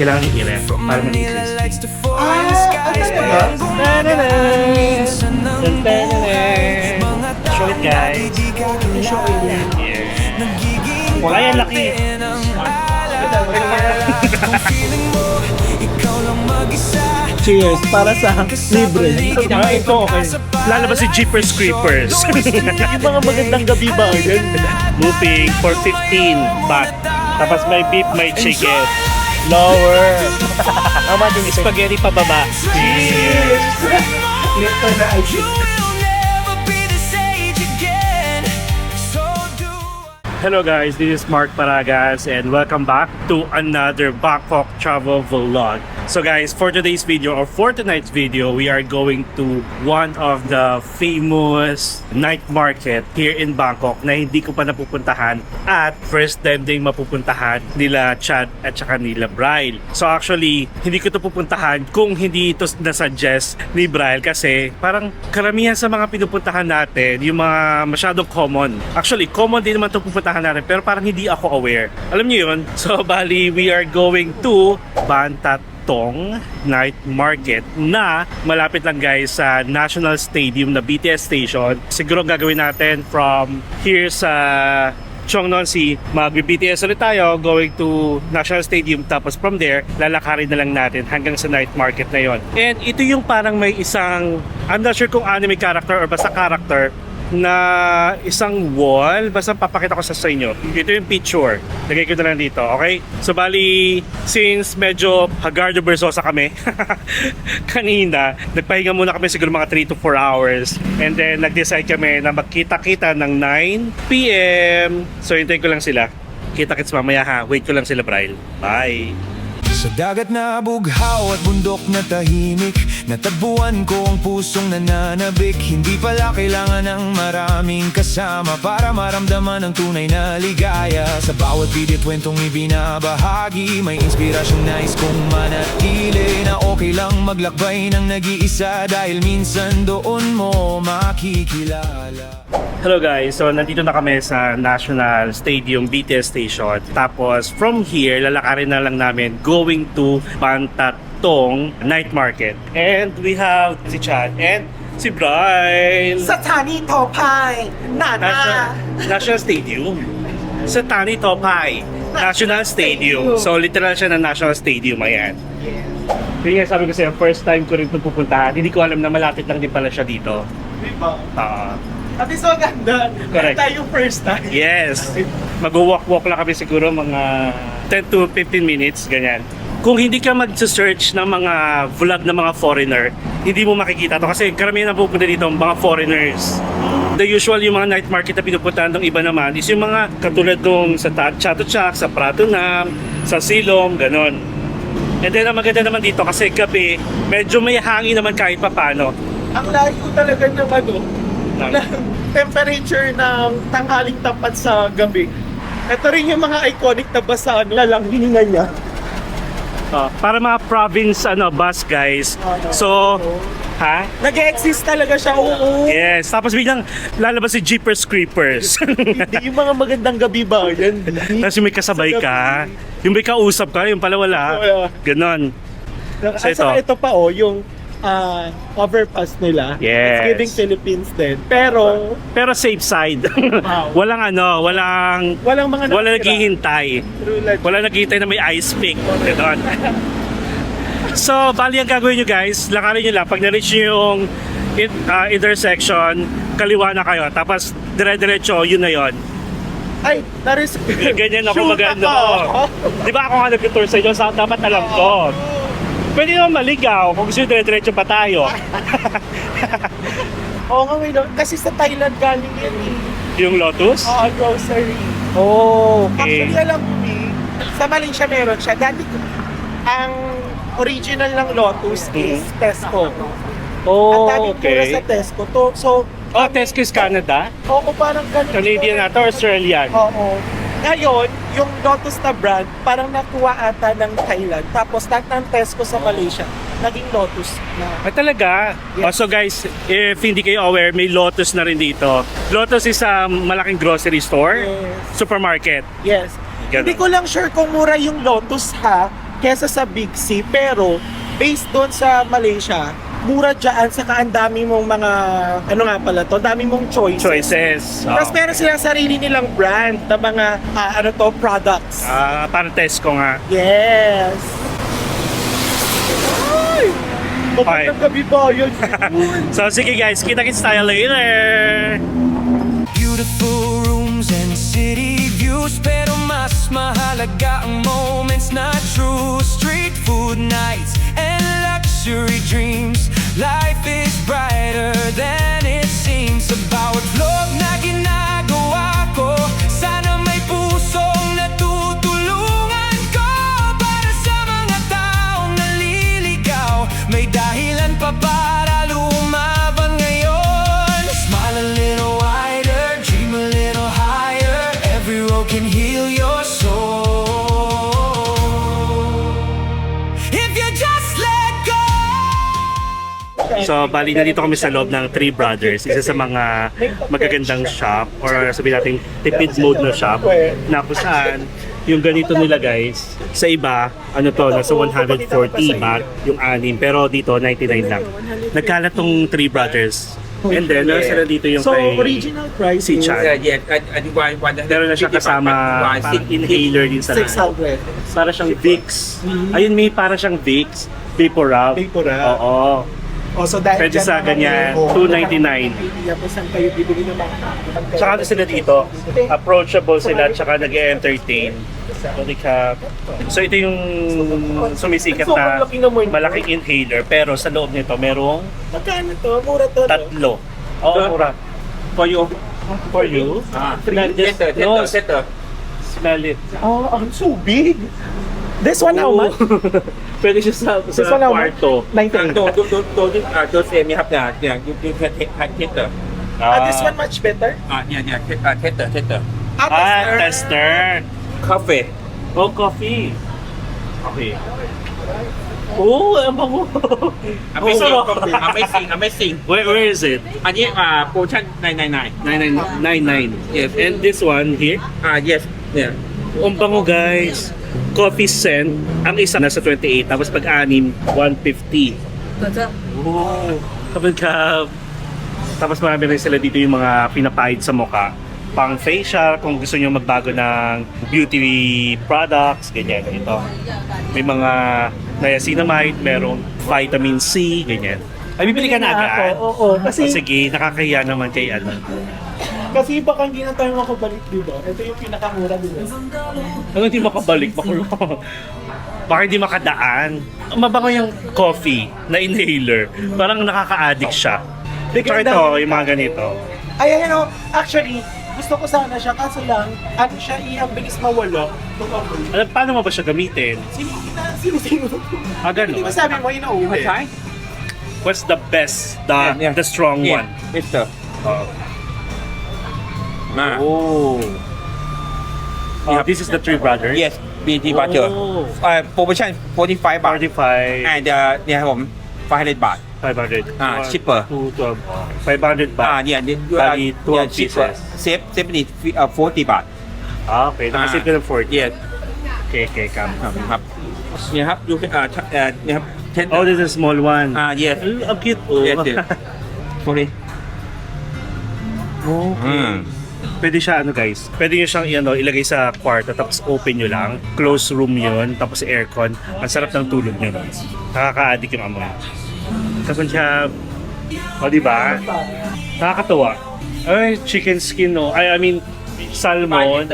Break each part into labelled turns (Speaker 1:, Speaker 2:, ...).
Speaker 1: kailangan yung i-ref para maging crispy. Show it, guys. Show it. Yeah. Wala yan, laki.
Speaker 2: Cheers para sa libre.
Speaker 1: Ito, okay. Lalabas si Jeepers Creepers.
Speaker 2: Yung mga magandang gabi ba yan?
Speaker 1: Moving for 15 baht. Tapos may beef, may chicken.
Speaker 2: Lower. Tama din
Speaker 1: Spaghetti pababa. Cheers! Hello guys, this is Mark Paragas and welcome back to another Bangkok travel vlog. So guys, for today's video or for tonight's video, we are going to one of the famous night market here in Bangkok na hindi ko pa napupuntahan at first time ding mapupuntahan nila Chad at saka nila Bryle. So actually, hindi ko to pupuntahan kung hindi ito nasuggest ni Bryle kasi parang karamihan sa mga pinupuntahan natin, yung mga masyadong common. Actually, common din naman ito pupuntahan natin pero parang hindi ako aware. Alam niyo yun? So bali, we are going to Ban That Tong Night Market na malapit lang guys sa National Stadium na BTS station. Siguro gagawin natin from here sa Cheongnon-si, mag-BTS ulit tayo going to National Stadium, tapos from there lalakarin na lang natin hanggang sa night market na yon. And ito yung parang may isang, I'm not sure kung anime character or basta character na isang wall, basta papakita ko sa inyo. Ito yung picture, lagay ko na lang dito, okay? So bali, since medyo hagardo bersosa kami kanina, nagpahinga muna kami siguro mga 3 to 4 hours and then nag-decide kami na magkita-kita ng 9 PM. So hintayin ko lang sila. Kita-kits mamaya ha, wait ko lang sila Bryle. Bye!
Speaker 3: Sa dagat na bughaw at bundok na tahimik, natagpuan ko ang pusong nananabik. Hindi pala kailangan ng maraming kasama para maramdaman ang tunay na ligaya. Sa bawat bidit kwentong ibinabahagi, may inspirasyong nais kong manatili. Na okay lang maglakbay ng nag-iisa dahil minsan doon mo makikilala.
Speaker 1: Hello guys, so nandito na kami sa National Stadium BTS station. Tapos from here, lalakarin na lang namin going to Ban That Tong Night Market. And we have si Chad and si Bryle.
Speaker 2: สถานีโทไพนานา
Speaker 1: National Stadium. Sa Tani Topay National Stadium. So literal siya na National Stadium, ayan. Yung nga sabi ko sa'yo, first time ko rin ito pupuntahan. Hindi ko alam na malapit lang din pala siya dito.
Speaker 2: Diba? At least maganda.
Speaker 1: Correct.
Speaker 2: Tayo first time.
Speaker 1: Yes. Mag-walk-walk lang kami siguro mga 10 to 15 minutes, ganyan. Kung hindi ka mag-search ng mga vlog ng mga foreigner, hindi mo makikita to kasi karamihan na pupunta dito ang mga foreigners. The usual yung mga night market na pinupuntahan ng iba naman is yung mga katulad nung sa Chatuchak, sa Pratunam, sa Silom, ganon. And then ang maganda naman dito kasi gabi, medyo may hangin naman kahit papano.
Speaker 2: Ang layo talaga ng temperature ng tanghaling tapat sa gabi. Ito rin yung mga iconic na basa lalang hininga niya.
Speaker 1: Para mga province bus guys. So, ha?
Speaker 2: Nag-exist talaga siya, oo.
Speaker 1: Yes, tapos biglang lalabas si Jeepers Creepers.
Speaker 2: Hindi yung mga magandang gabi ba yan?
Speaker 1: Tapos yung may kasabay ka, yung may kausap ka, yung pala wala. Ganon.
Speaker 2: At
Speaker 1: So
Speaker 2: saka ito pa yung overpass nila.
Speaker 1: Yes.
Speaker 2: It's giving Philippines din. Pero
Speaker 1: safe side.
Speaker 2: Wow.
Speaker 1: walang
Speaker 2: mga
Speaker 1: naghihintay. Walang naghihintay na may ice pick. Ganon. So, bali ang gagawin nyo guys, lakarin nyo lang. Pag na-reach nyo yung intersection, kaliwa na kayo. Tapos, dire-diretso, yun na yun.
Speaker 2: ay, naris...
Speaker 1: Ganyan ako
Speaker 2: Shoot
Speaker 1: maganda.
Speaker 2: ako.
Speaker 1: Di ba ako nga nag-tour sa inyo? Dapat alam ko. Pwede naman maligaw kung gusto nyo dire-diretso pa tayo.
Speaker 2: Oo nga, wait, kasi sa Thailand galing yan
Speaker 1: Yung Lotus?
Speaker 2: Oo, grocery.
Speaker 1: Oh, okay.
Speaker 2: Actually, alam mo, sa Malaysia meron siya. Dati, ang original ng Lotus is Tesco.
Speaker 1: Oh,
Speaker 2: Ang daming pura sa Tesco.
Speaker 1: Tesco is Canada?
Speaker 2: Oo, parang ganun.
Speaker 1: Canadian ata or Australian?
Speaker 2: Oo. Ngayon, yung Lotus na brand, parang nakuha ata ng Thailand. Tapos lahat ng Tesco sa Malaysia, naging Lotus na.
Speaker 1: Ay talaga?
Speaker 2: Yes.
Speaker 1: So guys, if hindi kayo aware, may Lotus na rin dito. Lotus is a malaking grocery store,
Speaker 2: Yes.
Speaker 1: supermarket.
Speaker 2: Yes.
Speaker 1: Ganun.
Speaker 2: Hindi ko lang sure kung mura yung Lotus ha. kesa sa Big C. Pero, based doon sa Malaysia, mura dyan, saka ang dami mong mga, ano nga pala to, dami mong choices.
Speaker 1: Choices.
Speaker 2: Tapos meron silang sarili nilang brand na mga, products.
Speaker 1: Parang test ko nga.
Speaker 2: Yes! Ay!
Speaker 1: Okay.
Speaker 2: Magandang gabi ba? Yun.
Speaker 1: So sige guys, kita-kits tayo later!
Speaker 3: Beautiful rooms and city views, pero mas mahalaga ang moments na true. Street food nights and luxury dreams. Life is brighter than it seems. Sa bawat vlog na ginagawa ko, sana may pusong natutulungan ko. Para sa mga taong naliligaw, may dahilan pa para lumaban ngayon. Smile a little wider, dream a little higher. Every road can heal your soul if you just let go.
Speaker 1: So, bali na dito kami sa loob ng Three Brothers, isa sa mga magagandang shop or sabihin natin tipid mode na shop na kung saan yung ganito nila guys, sa iba, ano to, nasa 140 baht yung anim, pero dito 99 lang. Nagkalat tong Three Brothers. And then, meron sila dito yung
Speaker 2: So,
Speaker 1: kay
Speaker 2: original price
Speaker 1: si
Speaker 2: is
Speaker 1: Chan.
Speaker 4: Yes, I think one.
Speaker 1: Meron na siya kasama parang inhaler din sa loob.
Speaker 2: 600.
Speaker 1: Para siyang Vicks. Ayun, may para siyang Vicks. Vaporub.
Speaker 2: Vaporub.
Speaker 1: Oo.
Speaker 2: Oh, so dahil
Speaker 1: Pwede
Speaker 2: dyan
Speaker 1: sa
Speaker 2: naman
Speaker 1: ganyan,
Speaker 2: yung-
Speaker 1: 299.
Speaker 2: Idea po saan kayo bibili ng mga
Speaker 1: Tsaka ano sila dito, approachable sila, tsaka nag-entertain. So ito yung sumisikat na malaking inhaler, pero sa loob nito merong
Speaker 2: Magkano to? Mura to.
Speaker 1: tatlo. Oo, mura.
Speaker 4: For you.
Speaker 1: For you? Smell this. No, smell it.
Speaker 2: Oh, ang so big. This one how much?
Speaker 1: Pwede siya sa
Speaker 2: This one how much?
Speaker 1: kwarto.
Speaker 2: 19.
Speaker 4: Don't say me have that. Yeah, you can take tester.
Speaker 2: This one much better?
Speaker 4: Tester.
Speaker 1: Tester.
Speaker 4: Coffee.
Speaker 1: Oh, coffee. Okay. Oh, ang bango.
Speaker 4: Amazing.
Speaker 1: Where is it?
Speaker 4: อันนี้portion 999
Speaker 1: 9999.
Speaker 4: Yes.
Speaker 1: And this one here?
Speaker 4: yes. Yeah.
Speaker 1: Ang bango guys. Coffee scent. Ang isa nasa 28. Tapos pag-anim, 150. Oh. Kapag ka. Tapos marami rin sila dito yung mga pinapahid sa mukha. Pang facial, kung gusto nyo magbago ng beauty products, ganyan. Ito. May mga niacinamide, merong vitamin C, ganyan. Ay, bibili ka na agad?
Speaker 2: Oo. Kasi,
Speaker 1: Sige, nakakahiya naman kay ano.
Speaker 2: kasi baka hindi na tayo makabalik, di ba? Ito yung pinakamura, di ba?
Speaker 1: Ano hindi makabalik? Baka hindi makadaan. Mabango yung coffee na inhaler. Parang nakaka-addict siya. Tsaka ito, yung mga ganito.
Speaker 2: Ay, ano, actually, gusto ko sana siya, kaso lang, ano siya, ang bilis mawala.
Speaker 1: Ano, paano mo ba siya gamitin?
Speaker 2: Sino?
Speaker 1: Ganun.
Speaker 2: Hindi ba sabi mo, inuuwi?
Speaker 1: What's the best, the strong one?
Speaker 4: Tester.
Speaker 1: Oh. This is the Three Brothers?
Speaker 4: Yes. BT butter.
Speaker 1: Oh.
Speaker 4: Promotion 45 baht.
Speaker 1: 45,
Speaker 4: And เนี่ยครับผม500 baht.
Speaker 1: 500.
Speaker 4: Cheaper.
Speaker 1: 212. 500 baht.
Speaker 4: เนี่ย
Speaker 1: Bali, 12
Speaker 4: cheaper.
Speaker 1: pieces.
Speaker 4: Save me 40 baht.
Speaker 1: Okay, nakasave ka ng 40.
Speaker 4: Yes.
Speaker 1: Okay, come.
Speaker 4: ครับเนี่ยครับดูเนี่ยครับ
Speaker 1: Oh, this is a small one.
Speaker 4: yes.
Speaker 1: Ang cute. Oh.
Speaker 4: Yes, yes. Sorry.
Speaker 1: Pwede siya ano guys, pwede nyo siyang ilagay sa kwarto tapos open nyo lang. Close room yun, tapos aircon. Ang sarap ng tulog nyo. Nakaka-addict yung amoy. Tapos siya, diba? Nakakatawa. Ay, chicken skin no. I mean, salmon.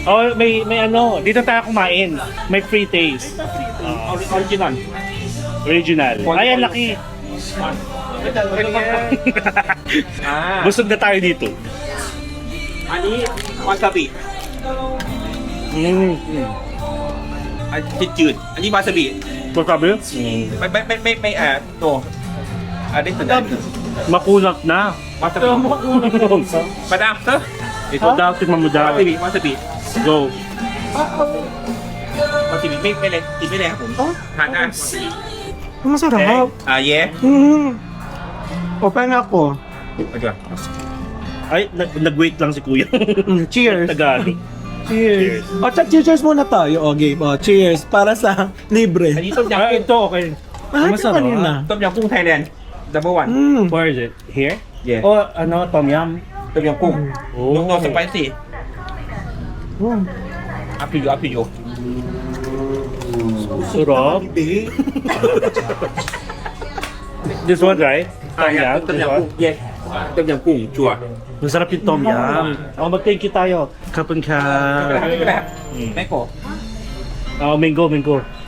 Speaker 1: Oh, may ano, dito tayo kumain. May free taste.
Speaker 4: Original.
Speaker 1: Original. Ay, ang laki. Busog na tayo dito.
Speaker 4: อันนี้วาซาบิอันจืดๆอันนี้วาซาบิ
Speaker 1: Masabi?
Speaker 4: ไม่ตัวอันนี้ตัวนั้น
Speaker 1: Makunat na.
Speaker 4: วาซาบิมาดามเตอร์
Speaker 1: Ito daw, tikman mo
Speaker 4: วา
Speaker 1: daw.
Speaker 4: ซาบิวาซาบิ
Speaker 1: Go.
Speaker 4: วาซาบิไม่เลยกินไม่เลยครับผมทานได้
Speaker 2: Masarap.
Speaker 4: เย้
Speaker 2: Open ako.
Speaker 4: มาดีกว่า
Speaker 1: Ay, nag-wait lang si Kuya.
Speaker 2: Cheers.
Speaker 1: Tagalog.
Speaker 2: Cheers. O, cheers muna tayo. O, game. O, cheers. Para sa libre.
Speaker 4: อันนี้ต้มยำ
Speaker 1: Ah,
Speaker 4: กุ้ง
Speaker 1: ito, okay.
Speaker 2: Ah,
Speaker 1: Masarap.
Speaker 2: kanina.
Speaker 4: ต้มยำกุ้งไทยแลนด์ number one
Speaker 1: Where is it? Here?
Speaker 4: Yeah.
Speaker 1: Oh, ano, tom yum.
Speaker 4: ต้มยำกุ้ง
Speaker 1: Oh.
Speaker 4: no spicy up to you
Speaker 1: Sarap. This one, right? Tom yum.
Speaker 4: ต้ม
Speaker 1: This
Speaker 4: ยำ
Speaker 1: one.
Speaker 4: กุ้ง yes ต้มยำกุ้งชัวร์
Speaker 1: Masarap yung tom yum. Oh, mag-thank you tayo. Kapag ka...
Speaker 4: แม่โก
Speaker 1: Oh, mango.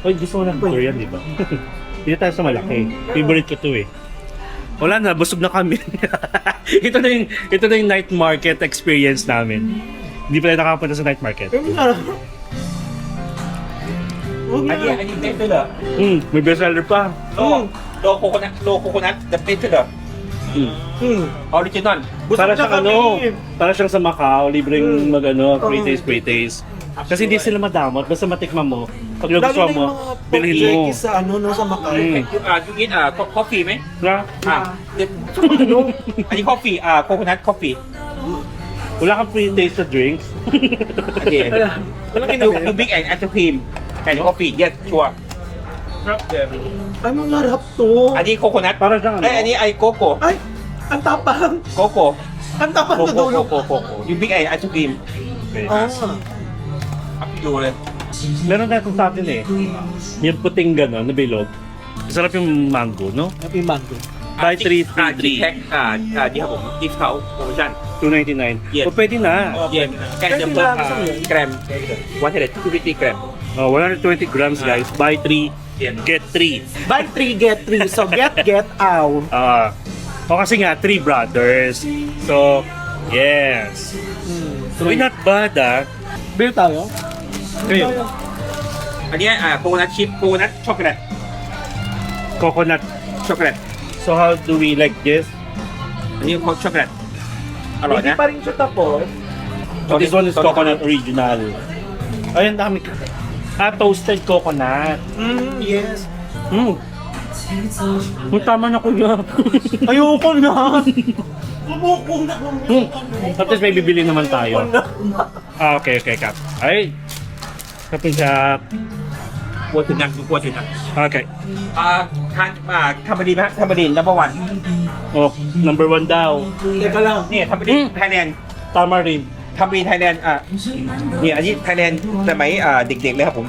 Speaker 1: Oy, gusto mo ng Korean, di ba? Dito tayo sa malaki. Favorite ko to eh. Wala na, busog na kami. ito na yung night market experience namin. Hindi pa tayo nakapunta sa night market.
Speaker 4: อันนี้เบสเลยเหรอ
Speaker 1: May bestseller pa.
Speaker 4: โลโคโคนัท the best เลยเหรอ ออริจินอล
Speaker 1: Para siyang para siyang sa Macau, libreng free taste. Kasi hindi sila madamot, basta matikman mo. Pag nagustuhan mo, bilhin mo.
Speaker 2: sa ano, no, sa Macau.
Speaker 4: ยูกินคอฟฟี่ไหม
Speaker 1: Na?
Speaker 4: อันนี้คอฟฟี่โคโคนัทคอฟฟี่
Speaker 1: Wala kang free taste sa drinks.
Speaker 4: โอเคดูบิ๊กแอนด์ไอศครีมแอนด์คอฟฟี่ yes ชัวร์
Speaker 2: Ay, mangarap to.
Speaker 4: อันนี้โคโคนัท
Speaker 1: Para siyang
Speaker 4: อันนี้ไอโกโก้
Speaker 2: Ay, ang tapang.
Speaker 4: โกโก้
Speaker 2: Ang tapang na dulo.
Speaker 4: ยูบิ๊กแอนด์ไอศครีม
Speaker 2: Ah.
Speaker 4: อัพดูเลย
Speaker 1: Meron na itong sa atin eh. Yung puting gano'n na bilog. Masarap yung mango, no?
Speaker 2: Happy mango.
Speaker 1: Buy 3, free
Speaker 4: ที่แท็กที่ครับผมดิสเขาโปรโมชั่น
Speaker 1: 299.
Speaker 4: Yes.
Speaker 1: O pwede na.
Speaker 4: เย็นแกนจะเพิ่มแกรม150 แกรม
Speaker 1: Oh, 120 grams guys. Buy 3,
Speaker 4: Yes.
Speaker 1: get 3.
Speaker 2: Buy 3, get 3. So, get out.
Speaker 1: O kasi nga, 3 brothers. So, yes. So, not bad
Speaker 2: Beer tayo?
Speaker 1: Kayo,
Speaker 4: อันนี้โคโคนัทชิพโคโคนัทช็อกโกแลต
Speaker 1: coconut.
Speaker 4: ช็อกโกแลต
Speaker 1: So, how do we like this?
Speaker 4: อันนี้ช็อกโกแลตอร่อย
Speaker 2: Hindi
Speaker 4: นะ
Speaker 2: pa rin siya tapos.
Speaker 1: So, this one is coconut original. Ayun, dami. Toasted coconut.
Speaker 2: Yes.
Speaker 1: Tama na kuya.
Speaker 2: Ayoko na.
Speaker 1: Tapos may bibili naman tayo. Okay, Kap. Ay. Kapin siya.
Speaker 4: กลัวถึงนักกลัวถึงนัก
Speaker 1: Okay.
Speaker 4: ทำบดีไหมทำบดีnumber one
Speaker 1: Oh, number 1 daw.
Speaker 2: Teka lang.
Speaker 4: เนี่ยทำบดีไทยแลนด์
Speaker 1: Tamarind.
Speaker 4: ทำบดีไทยแลนด์เนี่ยอันนี้ไทยแลนด์สมัยเด็กๆเลยครับผม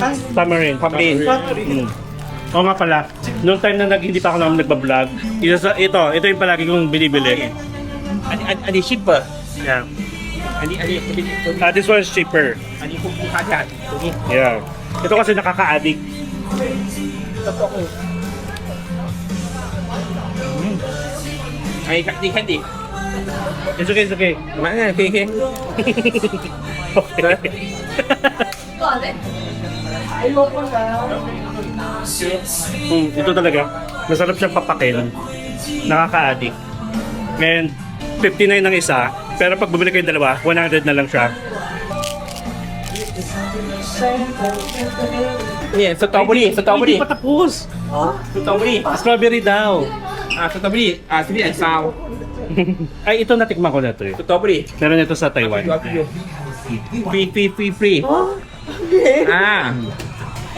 Speaker 2: Ay,
Speaker 1: Tamarind.
Speaker 4: Tamarind.
Speaker 1: Oo nga pala. Noong time na hindi pa ako naman nagbablog, ito yung palagi kong binibili.
Speaker 4: อันนี้ชิปเปอร์
Speaker 1: Yeah.
Speaker 4: อันนี้
Speaker 1: This one is cheaper.
Speaker 4: อันนี้คุ้มค่าจัดตัวนี้
Speaker 1: Yeah. Ito kasi nakaka-addict.
Speaker 4: อันนี้แค่ดิ
Speaker 1: It's okay, it's okay.
Speaker 4: มาโอเค
Speaker 1: Okay. Ito talaga. Masarap siyang papakin. Nakaka-addict. And 59 ng isa, pero pag bumili kayong dalawa, 100 na lang siya.
Speaker 4: เนี่ยสตรอเบอรี่
Speaker 1: Hindi pa tapos.
Speaker 4: สตรอเบอรี่
Speaker 1: Strawberry daw.
Speaker 4: สตรอเบอรี่สวีทแอนด์ซาว
Speaker 1: Ay, ito natikman ko na to eh.
Speaker 4: สตรอเบอรี่
Speaker 1: Meron ito sa Taiwan.
Speaker 4: ฟรี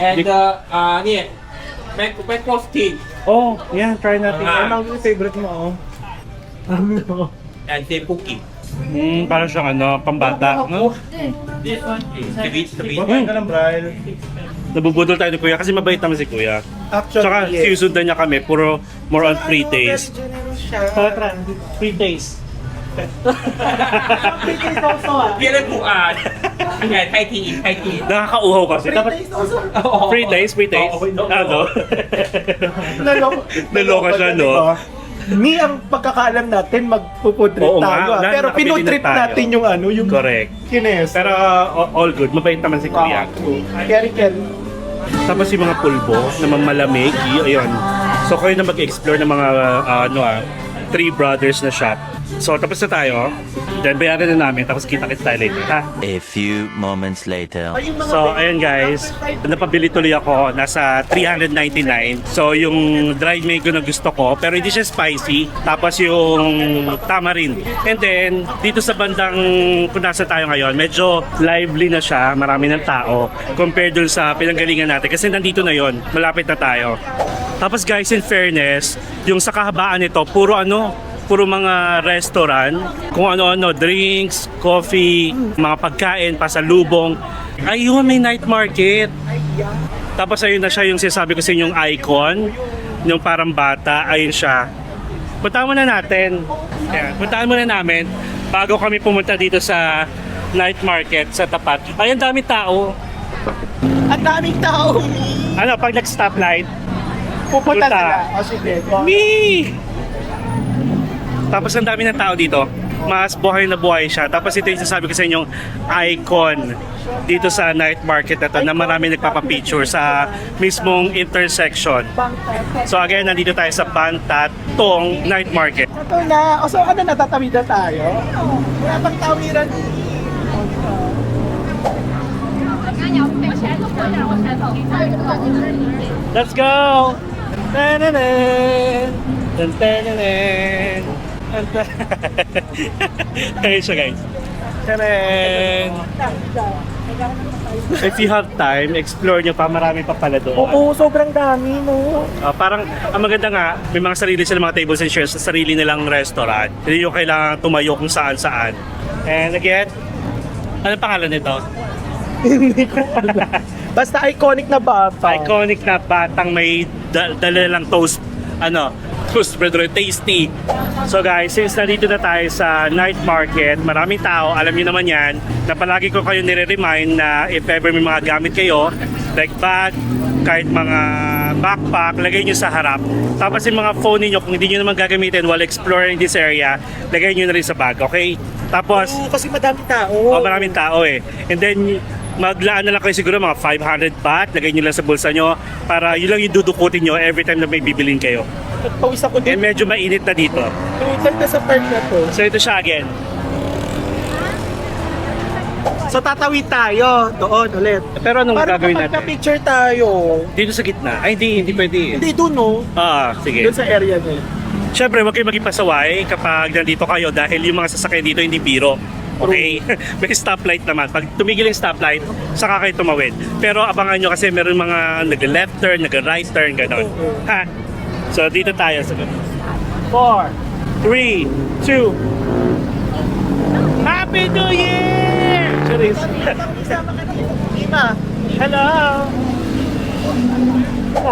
Speaker 4: andเนี่ยแมงโกสตีน
Speaker 1: Oh, yeah, try natin.
Speaker 4: Ah.
Speaker 2: ano yung favorite mo? Ano?
Speaker 4: and same cookie
Speaker 1: Parang siyang pambata, no?
Speaker 4: sweet
Speaker 1: Nabubudol tayo ni Kuya kasi mabait naman si Kuya.
Speaker 2: Actually,
Speaker 1: Tsaka sinusundan niya kami, puro more on free taste. Tara, free taste.
Speaker 4: พี่เล่นผูอ่านไทยที
Speaker 1: Nakakauhaw kasi. Dapat free taste. Ano? Naloka siya, no?
Speaker 2: Ni ang pagkakaalam natin magpuputrip
Speaker 1: Oo
Speaker 2: tayo.
Speaker 1: nga,
Speaker 2: Pero
Speaker 1: nakabili
Speaker 2: pinutrip
Speaker 1: na tayo.
Speaker 2: natin yung yung
Speaker 1: Correct.
Speaker 2: kines.
Speaker 1: Pero all good. Mabait naman si Kuya.
Speaker 2: Carry.
Speaker 1: Tapos yung mga pulbo na malamig, ayun. So kayo na mag-explore ng mga Three Brothers na shop. So, tapos na tayo. Then, bayaran na namin. Tapos kita-kits tayo later, ha?
Speaker 5: A few moments later.
Speaker 2: Ay, yung mga
Speaker 1: So, ayan guys. Napabili tuloy ako. Nasa 399. So, yung dried mango na gusto ko. Pero hindi siya spicy. Tapos yung tamarind. And then, dito sa bandang kung nasa tayo ngayon, medyo lively na siya. Marami ng tao. Compared dun sa pinanggalingan natin. Kasi nandito na yon, malapit na tayo. Tapos guys, in fairness, yung sa kahabaan nito, puro mga restaurant, kung ano-ano, drinks, coffee, mga pagkain, pasalubong. Ayun, may night market. Tapos ayun na siya yung sinasabi ko sa inyong icon, yung parang bata, ayun siya. Puntahan muna natin. Ayan, puntahan muna namin bago kami pumunta dito sa night market sa tapat. Ayun, dami tao.
Speaker 2: Ang daming tao,
Speaker 1: Ano, pag nag-stoplight,
Speaker 2: pupunta
Speaker 1: Punta.
Speaker 2: sila. O sige, go.
Speaker 1: Me! Tapos ang dami ng tao dito. Mas buhay na buhay siya. Tapos ito yung sasabi ko sa inyong icon dito sa night market na to na marami nagpapapicture sa mismong intersection. So again, nandito tayo sa Bantatong Night Market.
Speaker 2: Ito na. O so, ano, natatawid na tayo? Wala pang tawiran.
Speaker 1: Let's go! Tananan! Tananan! Ayun siya guys. Tananan! If you have time, explore nyo pa, marami pa pala doon.
Speaker 2: Oo, sobrang dami, no?
Speaker 1: Parang ang maganda nga, may mga sarili sila mga tables and chairs sa sarili nilang restaurant. Hindi yung kailangan tumayo kung saan-saan. And again, ano pangalan nito?
Speaker 2: Hindi ko pala. Basta iconic na bata.
Speaker 1: Iconic na batang may dala lang toast, toast bread or tasty. So guys, since nandito na tayo sa night market, maraming tao, alam niyo naman yan, na palagi ko kayo nire-remind na if ever may mga gamit kayo, like bag, kahit mga backpack, lagay nyo sa harap. Tapos yung mga phone niyo kung hindi nyo naman gagamitin while exploring this area, lagay nyo na rin sa bag, okay? Tapos,
Speaker 2: Oo, kasi madaming tao.
Speaker 1: maraming tao eh. And then, maglaan na lang kayo siguro mga 500 baht, lagay nyo lang sa bulsa nyo para yun lang yung dudukutin nyo every time na may bibilin kayo.
Speaker 2: Nagpawis ako
Speaker 1: And
Speaker 2: din.
Speaker 1: medyo mainit na dito.
Speaker 2: Ganda sa park na to.
Speaker 1: So ito siya again.
Speaker 2: So tatawid tayo doon ulit.
Speaker 1: Pero anong
Speaker 2: Para
Speaker 1: gagawin natin?
Speaker 2: picture tayo.
Speaker 1: Dito sa gitna? Ay hindi pwede.
Speaker 2: Hindi doon, no?
Speaker 1: Sige.
Speaker 2: Doon sa area na yun.
Speaker 1: Siyempre, huwag kayong maging pasaway kapag nandito kayo dahil yung mga sasakyan dito hindi biro. Okay? May stoplight naman. Pag tumigil yung stoplight, saka kayo tumawid. Pero abangan nyo kasi meron mga nag-left turn, nag-right turn, gano'n. Ha? So, dito tayo sa 4, 3, 2. Happy New Year! Charis.
Speaker 2: Isama ka na Ima.
Speaker 1: Hello!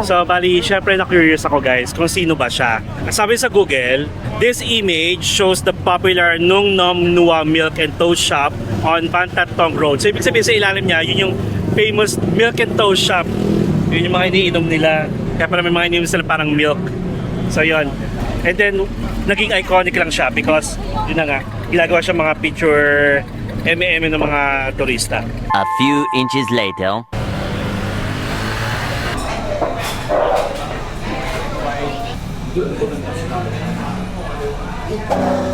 Speaker 1: So, bali, syempre na-curious ako guys kung sino ba siya. Sabi sa Google, this image shows the popular Nung Nom Nua Milk and Toast Shop on Bantatong Road. So, ibig sabihin sa ilalim niya, yun yung famous milk and toast shop. Yun yung mga iniinom nila. Kaya pala may mga iniinom sila parang milk. So, yun. And then, naging iconic lang siya because, yun na nga, ginagawa siya mga picture ng mga turista.
Speaker 5: A few inches later.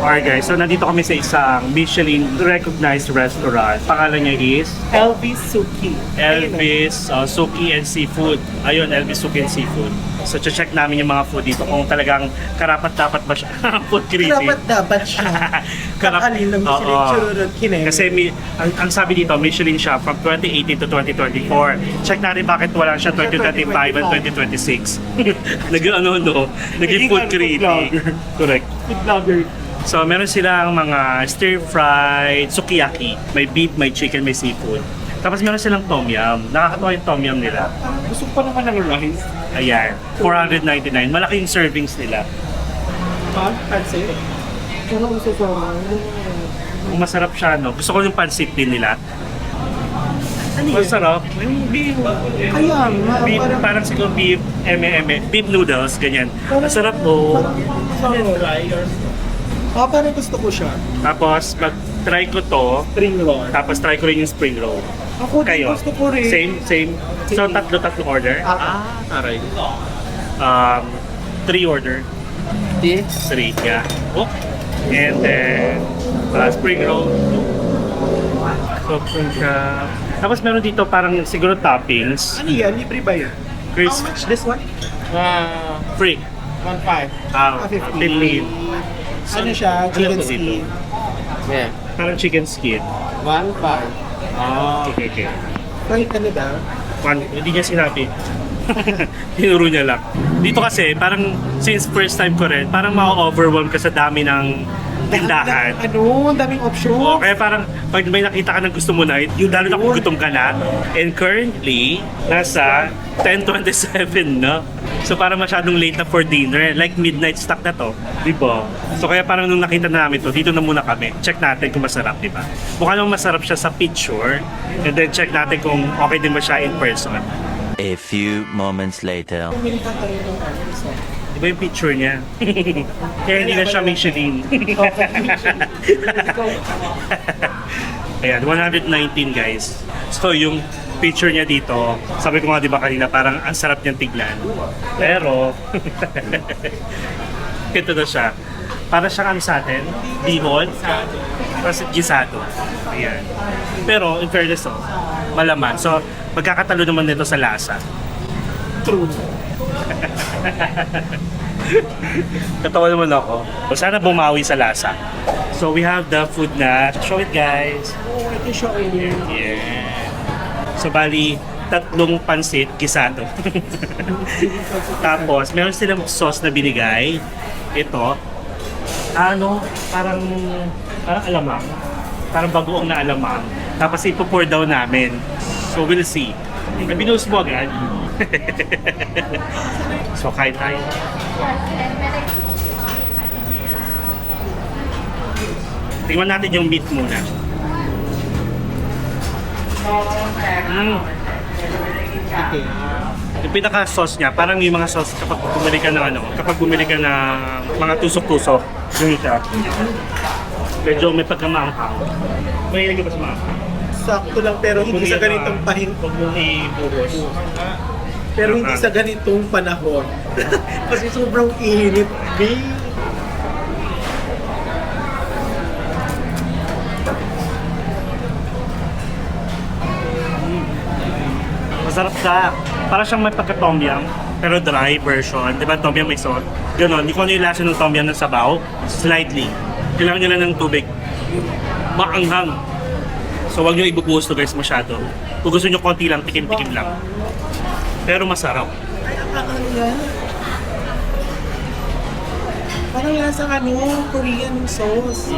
Speaker 1: Alright guys, so nandito kami sa isang Michelin recognized restaurant. Pangalan niya is
Speaker 2: Elvis Suki.
Speaker 1: Elvis Suki and Seafood. Ayun, Elvis Suki and Seafood. So check namin yung mga food dito kung talagang karapat-dapat ba siya. Food critic.
Speaker 2: Dapat siya. Kakalin ng Michelin
Speaker 1: Oo.
Speaker 2: chururut kineme.
Speaker 1: Kasi ang sabi dito, Michelin siya from 2018 to 2024. Check natin bakit wala siya 2025 and 2026. Naging food critic. Correct.
Speaker 2: Food vlogger.
Speaker 1: So, meron silang mga stir-fried sukiyaki. May beef, may chicken, may seafood. Tapos meron silang tom yum. Nakakatawa yung tom yum nila.
Speaker 2: Gusto ko pa naman ng rice.
Speaker 1: Ayan, 499. Malaki yung servings nila.
Speaker 2: Ha? Pansin? Ano gusto ko?
Speaker 1: Kung masarap siya, no? Gusto ko yung pansit din nila.
Speaker 2: Ano yun?
Speaker 1: Masarap. Yung beef.
Speaker 2: Kaya nga.
Speaker 1: Beef, parang siguro beef, beef noodles, ganyan. Masarap po.
Speaker 2: Parang gusto ko siya.
Speaker 1: Tapos, mag-try ko to.
Speaker 2: Spring roll.
Speaker 1: Tapos, try ko rin yung spring roll.
Speaker 2: Ako din
Speaker 1: Kayo?
Speaker 2: gusto ko rin.
Speaker 1: Same. So, tatlo order?
Speaker 2: Aray.
Speaker 1: 3 order.
Speaker 2: Di?
Speaker 1: 3, yeah. Oh, And then, spring roll. Soft cup. Tapos meron dito parang siguro toppings.
Speaker 2: Ano yan? Libre ba yan?
Speaker 1: Crisp.
Speaker 2: How much this one?
Speaker 1: Free.
Speaker 2: 1.5.
Speaker 1: 15.
Speaker 2: Ano siya? Chicken
Speaker 1: to dito?
Speaker 2: skin.
Speaker 4: Yeah.
Speaker 1: Parang chicken skin.
Speaker 2: 1.5.
Speaker 1: Okay, okay.
Speaker 2: Kahit ano daw?
Speaker 1: Hindi niya sinabi. Tinuro niya lang. Dito kasi, parang since first time ko rin, parang ma-overwhelm ka sa dami ng tindahan.
Speaker 2: Ano? Ang daming option.
Speaker 1: Oo, kaya parang pag may nakita ka na gusto mo na, yung lalo na kung gutom ka na. And currently, nasa 10:27 no? So parang masyadong late na for dinner. Like midnight stock na to, di ba? So kaya parang nung nakita na namin to, dito na muna kami. Check natin kung masarap, di ba? Mukha namang masarap siya sa picture. And then check natin kung okay din ba siya in person.
Speaker 5: A few moments later.
Speaker 2: Pumili ka tayo ng ano. So,
Speaker 1: Di ba yung picture niya? Kaya hindi na siya Michelin. Ayan, 119 guys. So yung picture niya dito, sabi ko nga di ba kanina, parang ang sarap niyang tignan. Pero, ito na siya. Para siyang ano sa atin, bihon, tapos gisado. Ayan. Pero in fairness, malaman. So, magkakatalo naman nito sa lasa.
Speaker 2: true.
Speaker 1: Katawa naman ako. Sana bumawi sa lasa. So we have the food na. Show it guys.
Speaker 2: Oh, ito siya.
Speaker 1: Yeah. So bali, 3 pansit, gisado. Tapos, meron silang sauce na binigay. Ito. Parang alamang. Parang bagoong na alamang. Tapos ipo-pour daw namin. So we'll see. Binuhos mo agad. So kain tayo. Tingnan natin yung meat muna.
Speaker 2: Okay.
Speaker 1: Yung pinaka-sauce niya, parang yung mga sauce kapag bumili ka ng mga tusok-tusok, yun siya. Medyo may pagkamaanghang. Mahilig ka ba sa maanghang?
Speaker 2: Sakto lang pero hindi sa ganitong
Speaker 1: Huwag mong ibuhos.
Speaker 2: Pero hindi sa ganitong panahon. Kasi sobrang init, babe.
Speaker 1: Masarap siya. Para siyang may pagka-tom yum, pero dry version. Di ba tom yum may sauce? Ganon, hindi ko ano yung lasa ng tom yum ng sabaw. Slightly. Kailangan nila ng tubig. Maanghang. So wag nyo ibubuhos to guys masyado. Kung gusto nyo konti lang, tikim-tikim lang. Pero masarap.
Speaker 2: Ay, ang yan. Parang lasang Korean sauce.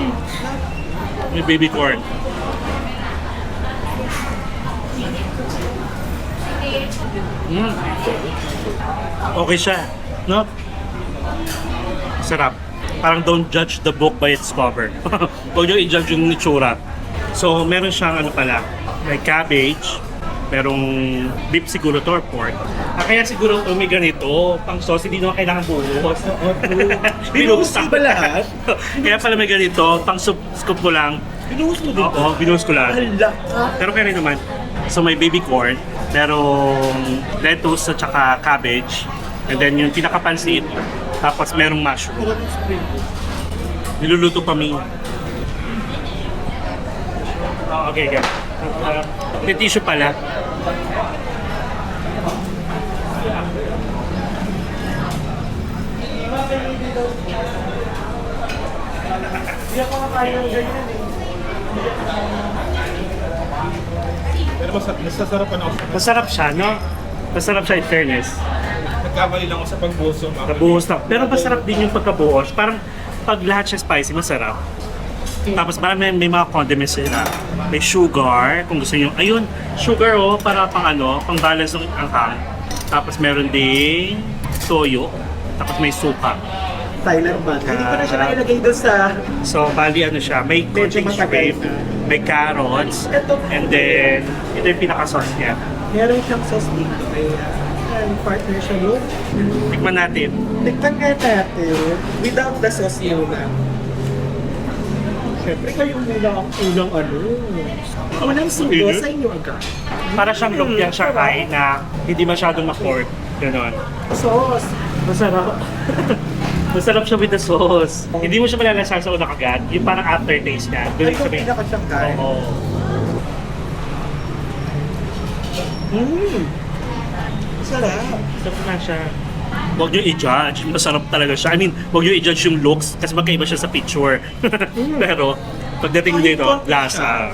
Speaker 1: May baby corn. Okay siya, no? Sarap. Parang don't judge the book by its cover. Huwag nyo i-judge yung itsura. So, meron siyang may cabbage, merong beef siguro to or pork. Kaya siguro may ganito, pang sauce, hindi naman kailangan buhos.
Speaker 2: Binuhos mo ba lahat?
Speaker 1: Kaya pala may ganito, pang scoop ko lang.
Speaker 2: Binuhos mo din?
Speaker 1: Oo, binuhos ko lang.
Speaker 2: Hala.
Speaker 1: Pero kaya rin naman. So may baby corn, merong lettuce at saka cabbage, and then yung pinakapansit, tapos merong mushroom. Niluluto pa mi. Oh, okay, okay. May tissue pala.
Speaker 2: Hindi ako makain ng ganyan eh.
Speaker 4: Pero nasasarapan ako.
Speaker 1: Masarap siya, no? Masarap siya in fairness.
Speaker 4: Nagkamali lang ako sa pagbuso.
Speaker 1: Nabuhos na. Pero masarap din yung pagkabuhos. Parang pag lahat siya spicy, masarap. Tapos parang may mga condiments sila. May sugar, kung gusto nyo. Ayun, sugar para pang balance ng anghang. Tapos meron ding toyo. Tapos may suka.
Speaker 2: Thailand ba? Hindi ko na siya nailagay doon sa...
Speaker 1: So, bali siya, may
Speaker 2: Medyo
Speaker 1: konting
Speaker 2: matagal
Speaker 1: shrimp,
Speaker 2: na.
Speaker 1: may carrots, and then ito yung pinaka-sauce niya.
Speaker 2: Meron siyang sauce dito. Kaya, partner siya mo.
Speaker 1: Tikman natin.
Speaker 2: Tikman nga natin. Without the sauce muna. Siyempre kayo muna ang unang sundo sa inyo agad.
Speaker 1: Para siyang lumpia Shanghai na hindi masyadong ma-pork. Ganon.
Speaker 2: Sauce.
Speaker 1: Masarap. Masarap siya with the sauce. Hindi mo siya malalasahan sa unang agad. Yung parang aftertaste niya.
Speaker 2: Ay,
Speaker 1: Doon
Speaker 2: kung
Speaker 1: sa may...
Speaker 2: pinaka siyang kain.
Speaker 1: Oo.
Speaker 2: Sarap.
Speaker 1: Sarap na siya. Huwag niyo i-judge. Masarap talaga siya. I mean, huwag niyo i-judge yung looks kasi magkaiba siya sa picture. Pero, pagdating dito, lasa.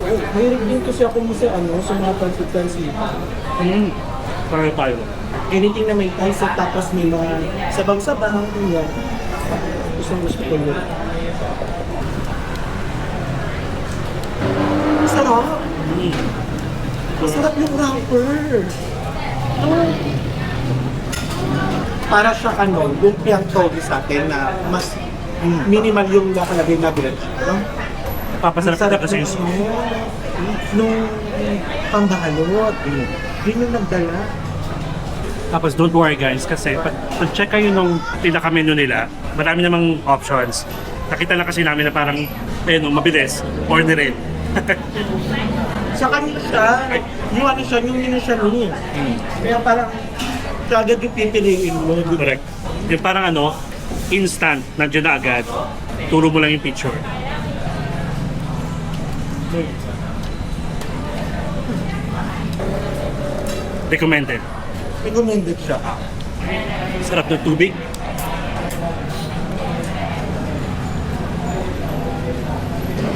Speaker 2: Mahilig din kasi ako mo sa sa mga pancit-pancit.
Speaker 1: Parang tayo.
Speaker 2: Anything na may pancit tapos may mga sabang-sabang, ganyan. Gusto ko yun. Sarap! Masarap yung wrapper! Para siya lumpiang togi sa atin na mas minimal yung nakalagay na bread.
Speaker 1: Papasarap na kasi yung
Speaker 2: nung pangbalot. Yun yung nagdala.
Speaker 1: Tapos don't worry guys kasi pag check kayo nung pinaka-menu nila, marami namang options. Nakita lang kasi namin na parang mabilis, orderin.
Speaker 2: Sa kanila siya, yung menu siya niya. Kaya parang kagad yung pipiliin mo.
Speaker 1: Correct. Yung parang instant, nandiyan na agad. Turo mo lang yung picture. Recommended.
Speaker 2: Recommended siya.
Speaker 1: Sarap ng tubig.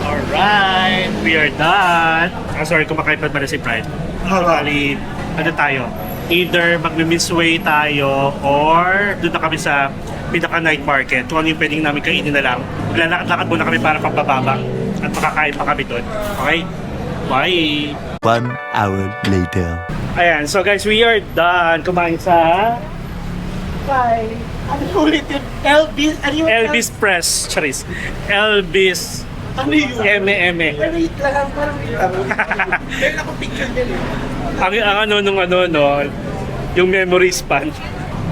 Speaker 1: Alright, we are done. Sorry, kumakain pa si Pride. Bali, tayo? Either magmi-missway tayo or doon na kami sa pinaka night market. Kung ano yung pwedeng namin kainin na lang. Maglalakad-lakad muna kami para pampababa at makakain pa kami doon. Okay? Bye!
Speaker 5: 1 hour later.
Speaker 1: Ayan, so guys, we are done kumain sa
Speaker 2: Bye. Ano ulit yun? Elvis? Ano yun?
Speaker 1: Elvis Press. Charis. Elvis
Speaker 2: Ano yun?
Speaker 1: M.M.
Speaker 2: Wait lang, parang wait lang. Meron ako picture din eh.
Speaker 1: Ang yung memory span.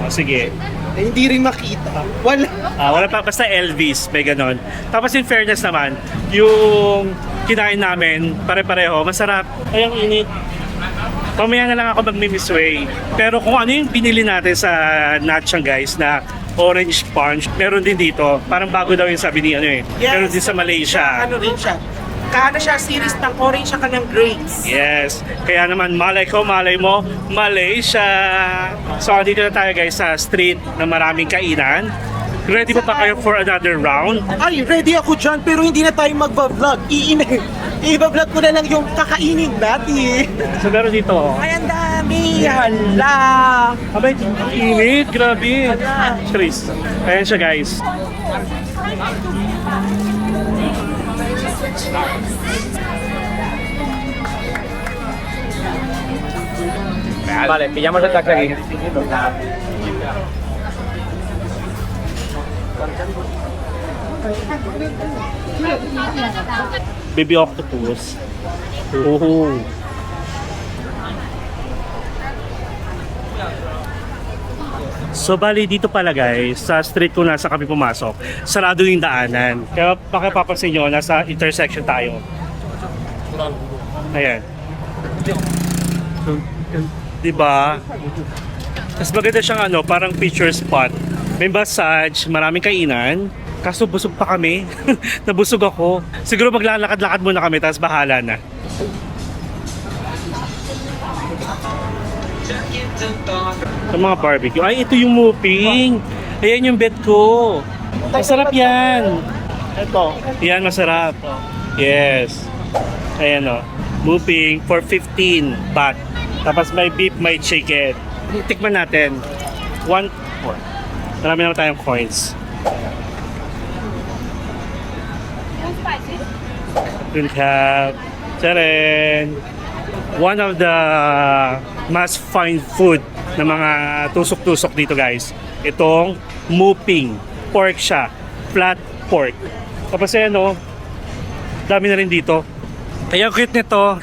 Speaker 1: O, sige.
Speaker 2: Eh, hindi rin makita. Wala.
Speaker 1: Wala pa, basta Elvis, may ganon. Tapos in fairness naman, yung kinain namin, pare-pareho, masarap. Ay, ang init. Pamaya na lang ako mag-mimmisway. Pero kung ano yung pinili natin sa Natchang guys na orange punch, meron din dito. Parang bago daw yung sabi ni meron din sa Malaysia.
Speaker 2: Ano rin siya? Kaano siya series ng orange siya ng grapes.
Speaker 1: Yes. Kaya naman, malay ko, malay mo, Malaysia. So, dito na tayo guys sa street na maraming kainan. Ready pa kayo for another round?
Speaker 2: Ay, ready ako dyan pero hindi na tayo magba-vlog. I-vlog ko na lang yung kakainin natin.
Speaker 1: So, meron dito.
Speaker 2: Ay, ang dami! Hala!
Speaker 1: Abay, init, grabe. Chris. Ayan siya guys.
Speaker 4: Vale, pillamos el taxi aquí.
Speaker 1: Baby octopus. Oh. So bali dito pala guys, sa street kung nasa kami pumasok, sarado yung daanan. Kaya pakipapansin nyo, nasa intersection tayo. Ayan. Diba? Tapos maganda siyang parang picture spot. May massage, maraming kainan. Kaso busog pa kami. Nabusog ako. Siguro maglalakad-lakad muna kami, tapos bahala na. Sa mga barbecue. Ay, ito yung muping. Ayan yung bet ko. Masarap yan.
Speaker 2: Ito.
Speaker 1: Yan, masarap. Yes. Ayan o. Muping for 15 baht. Tapos may beef, may chicken. Tikman natin. 1 Marami naman tayong coins. We have Taren. One of the must find food ng mga tusok-tusok dito guys. Itong muping. Pork siya. Flat pork. Tapos dami na rin dito. Kaya cute nito.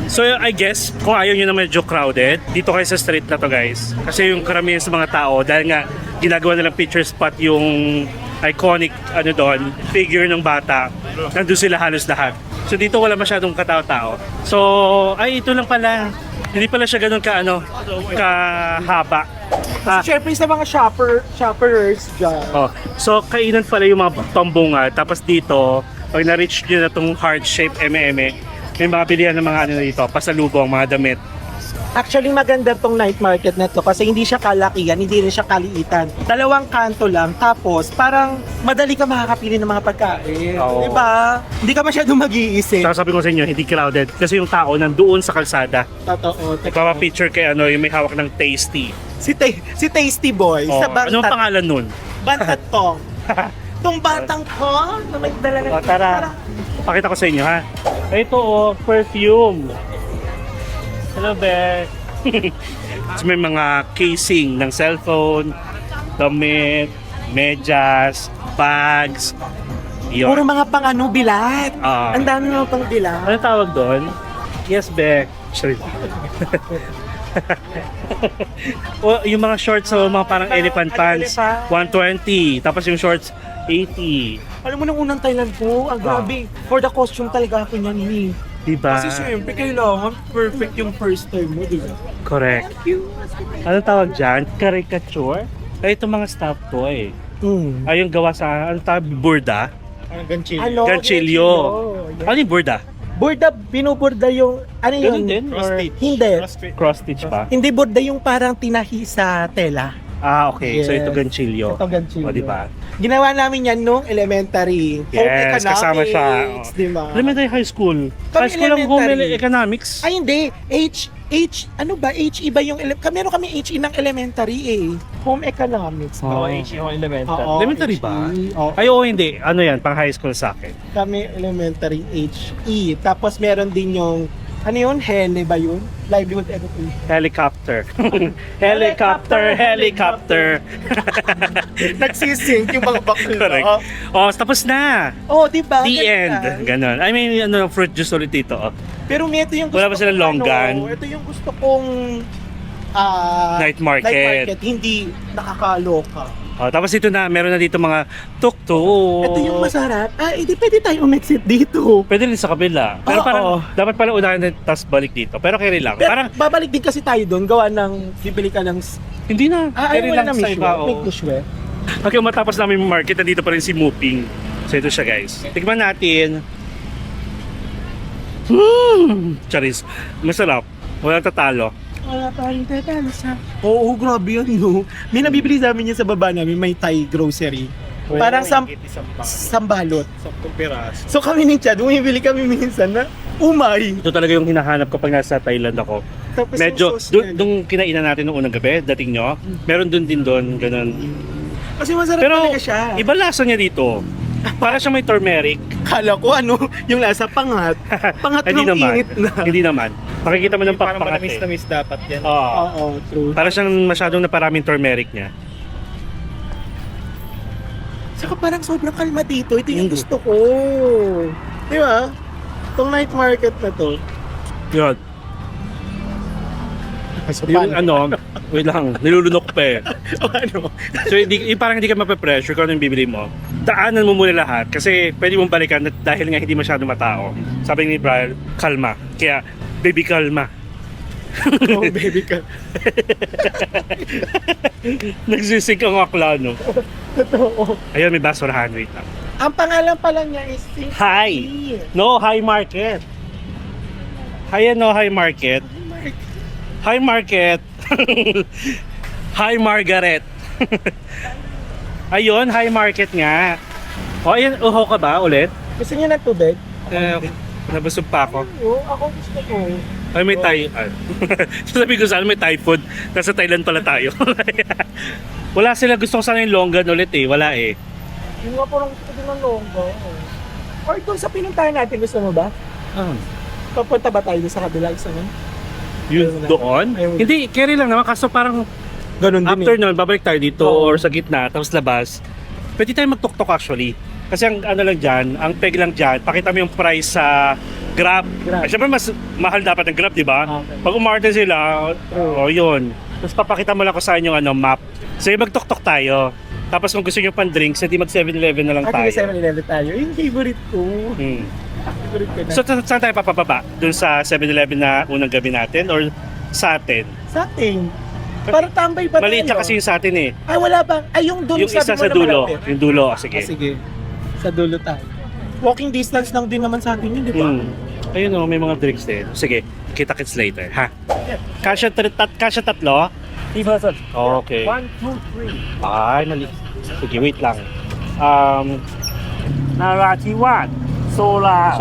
Speaker 1: So I guess kung ayaw nyo na medyo crowded, dito kayo sa street na to guys. Kasi yung karamihan sa mga tao, dahil nga ginagawa nilang picture spot yung iconic doon, figure ng bata. nandun sila halos lahat. So dito wala masyadong katao-tao. So, ay ito lang pala. Hindi pala siya ganun kahaba.
Speaker 2: Siyempre sa mga shopperers dyan.
Speaker 1: Oh, so kainan pala yung mga pambunga. Tapos dito, pag na-reach nyo na itong heart-shaped eme-eme, may mga bilihan ng mga ano dito, pasalubong, mga damit.
Speaker 2: Actually, maganda tong night market na to kasi hindi siya kalakihan, hindi rin siya kaliitan. Dalawang kanto lang, tapos parang madali ka makakapili ng mga pagkain.
Speaker 1: Oo.
Speaker 2: Diba? Hindi ka masyadong mag-iisip.
Speaker 1: Saka sabi ko sa inyo, hindi crowded. Kasi yung tao nandoon sa kalsada.
Speaker 2: Totoo.
Speaker 1: Nagpapapicture kay ano, yung may hawak ng tasty.
Speaker 2: Si Tasty Boy,
Speaker 1: Oh,
Speaker 2: sa
Speaker 1: anong
Speaker 2: Bantat.
Speaker 1: pangalan nun?
Speaker 2: Bantat Tong. Tong batang ko, na may dala ng
Speaker 1: O, tara. Pakita ko sa inyo, ha? Ito, perfume. Hello, Beck. So, may mga casing ng cellphone, damit, medyas, bags.
Speaker 2: Puro
Speaker 1: Yun.
Speaker 2: mga pang-ano, bilat.
Speaker 1: Ah.
Speaker 2: Ang dami mga pang bilat.
Speaker 1: Ano tawag doon? Yes, Beck. Sorry. O, yung mga shorts, so, mga parang elephant pants, 120. Tapos yung shorts, 80.
Speaker 2: Alam mo nung unang Thailand ko, ang grabe. For the costume talaga ako niyan ni.
Speaker 1: Diba?
Speaker 2: Kasi siyempre kailangan perfect yung first time mo, di ba?
Speaker 1: Correct. Ano tawag dyan? Caricature? Ay, itong mga stuffed toy. Ay, yung gawa sa, ano tawag, burda?
Speaker 2: Ano?
Speaker 1: Ganchilyo. Ano yung burda?
Speaker 2: Burda, binuburda yung, ano yun?
Speaker 1: Ganun din? Or
Speaker 2: Hindi.
Speaker 1: cross stitch pa?
Speaker 2: Hindi burda yung parang tinahi sa tela.
Speaker 1: Ah, okay. So, ito
Speaker 2: Yes.
Speaker 1: ganchilyo.
Speaker 2: Ito ganchilyo.
Speaker 1: O, diba?
Speaker 2: Ginawa namin yan nung elementary.
Speaker 1: Yes, kasama siya. Oh.
Speaker 2: Di ba?
Speaker 1: Elementary high school.
Speaker 2: Kami
Speaker 1: High school ang home
Speaker 2: elementary.
Speaker 1: economics.
Speaker 2: Ay, hindi. Ano ba? HE ba yung, meron kami HE ng elementary eh. Home economics.
Speaker 1: Oh.
Speaker 2: Oo,
Speaker 1: Elementary ba?
Speaker 2: HE. Oo.
Speaker 1: Ay, oo, hindi. Ano yan? Pang high school sa akin.
Speaker 2: Kami elementary HE. Tapos meron din yung, ano yun? Hele ba yun? Livelihood education.
Speaker 1: Helicopter. Helicopter.
Speaker 2: Nagsisink yung mga bakla.
Speaker 1: Correct. Oh, tapos na.
Speaker 2: Oh, di ba?
Speaker 1: The
Speaker 2: Ganda.
Speaker 1: end. Ganon. I mean, ano, fruit juice ulit dito. Oh.
Speaker 2: Pero ito yung gusto
Speaker 1: Wala ba silang
Speaker 2: kong,
Speaker 1: longgan?
Speaker 2: Ito yung gusto kong
Speaker 1: Night market.
Speaker 2: Hindi nakakaloka.
Speaker 1: Oh, tapos ito na, meron na dito mga tuk-tuk.
Speaker 2: Ito yung masarap. Hindi pwede tayo umexit dito.
Speaker 1: Pwede rin sa kabila. Pero
Speaker 2: Oo.
Speaker 1: parang, dapat pala unahin na tapos balik dito. Pero carry lang.
Speaker 2: Pero
Speaker 1: Parang,
Speaker 2: babalik din kasi tayo doon. Gawa ng, bibili ka ng...
Speaker 1: hindi na. Carry
Speaker 2: wala
Speaker 1: lang
Speaker 2: na
Speaker 1: sa iba.
Speaker 2: Make
Speaker 1: Oh.
Speaker 2: mishwe.
Speaker 1: Okay, matapos namin yung market, nandito pa rin si Muping. So ito siya, guys. Tikman natin. Charis. Masarap. Walang tatalo.
Speaker 2: Wala tayong tatalo sa... Oo, grabe yan, no? May nabibili namin yan sa baba namin, may Thai grocery. Parang sambalot.
Speaker 4: 10 piraso.
Speaker 2: So kami ni Chad, bumibili kami minsan na umay.
Speaker 1: Ito talaga yung hinahanap ko pag nasa Thailand ako.
Speaker 2: Tapos
Speaker 1: Medyo,
Speaker 2: yung sauce niya.
Speaker 1: nung kinainan natin nung unang gabi, dating nyo, meron dun din doon, ganun.
Speaker 2: Kasi masarap
Speaker 1: Pero,
Speaker 2: talaga siya.
Speaker 1: iba lasa niya dito. Para siya may turmeric.
Speaker 2: Kala ko ano, yung lasa pangat. Pangat
Speaker 1: Hindi
Speaker 2: ng
Speaker 1: naman.
Speaker 2: init na.
Speaker 1: Hindi naman. Makikita mo ng
Speaker 4: Parang
Speaker 1: pakpakat
Speaker 4: manamis
Speaker 1: eh.
Speaker 4: na miss dapat yan.
Speaker 1: Oo.
Speaker 2: Oo, true.
Speaker 1: Para siyang masyadong naparaming turmeric niya.
Speaker 2: Saka parang sobrang kalma dito. Ito yung gusto ko. Di ba? Itong night market na to.
Speaker 1: Yun. Yung ano, wait lang, nilulunok pa eh.
Speaker 2: O ano?
Speaker 1: So yung parang hindi ka mape-pressure kung ano yung bibili mo. Daanan mo muna lahat kasi pwede mong balikan dahil nga hindi masyado matao. Sabi ni Brian, kalma. Kaya, baby kalma.
Speaker 2: Oh, baby ka.
Speaker 1: Nagsisig ang akla, no?
Speaker 2: Totoo.
Speaker 1: Ayun, may basurahan. Wait lang.
Speaker 2: Ang pangalan pa lang niya is Think
Speaker 1: Hi! No, High Market. Hi, no, High Market. Hi, Market. Hi, Margaret. Ayun, High Market nga. O, ayun, uho ka ba ulit?
Speaker 2: Gusto niya ng tubig?
Speaker 1: Nabusog pa ako.
Speaker 2: Oo, ako gusto ko.
Speaker 1: Ay, may Thai. Sabi ko sana may Thai food. Nasa Thailand pala tayo. Wala sila. Gusto ko sana yung longgan ulit eh. Wala eh.
Speaker 2: Yung nga parang gusto ko din ng longgo. Or kung sa pinuntahan natin, gusto mo ba? Papunta ba tayo sa kabila? Isa mo?
Speaker 1: Yun doon?
Speaker 2: Ayun.
Speaker 1: Hindi, carry lang naman. Kaso parang
Speaker 2: Ganun din
Speaker 1: after nun, babalik tayo dito
Speaker 2: Oo.
Speaker 1: or sa gitna, tapos labas. Pwede tayo magtuktok actually. Kasi ang ano lang dyan, ang peg lang dyan, pakita mo yung price sa Grab.
Speaker 2: Grab.
Speaker 1: Ay, syempre mas mahal dapat ng Grab, di ba?
Speaker 2: Okay.
Speaker 1: Pag umarte sila, yun. Tapos papakita mo lang ko sa inyo ano, map. So, magtuktok tayo. Tapos kung gusto nyo pang drinks, hindi mag 7-Eleven na lang tayo.
Speaker 2: 7-Eleven tayo. Yung favorite ko.
Speaker 1: Hmm.
Speaker 2: Favorite ko na.
Speaker 1: So, saan tayo papababa? Doon sa 7-Eleven na unang gabi natin or sa atin?
Speaker 2: Sa atin. Parang tambay pa
Speaker 1: Maliit lang
Speaker 2: tayo.
Speaker 1: kasi yung sa atin eh.
Speaker 2: Ay, wala bang? Ay, yung dulo
Speaker 1: Yung isa
Speaker 2: sabi mo
Speaker 1: sa
Speaker 2: na
Speaker 1: dulo.
Speaker 2: malapit.
Speaker 1: Yung dulo, sige.
Speaker 2: Sige. Sa dulo tayo. Walking distance lang din naman sa atin yun, di ba?
Speaker 1: Ayun o, may mga drinks din. Sige, kita-kits later, ha? Kasya tatlo? Okay.
Speaker 2: 1, 2, 3.
Speaker 1: Ay, mali. Sige, wait lang.
Speaker 6: Narachiwan, Sola,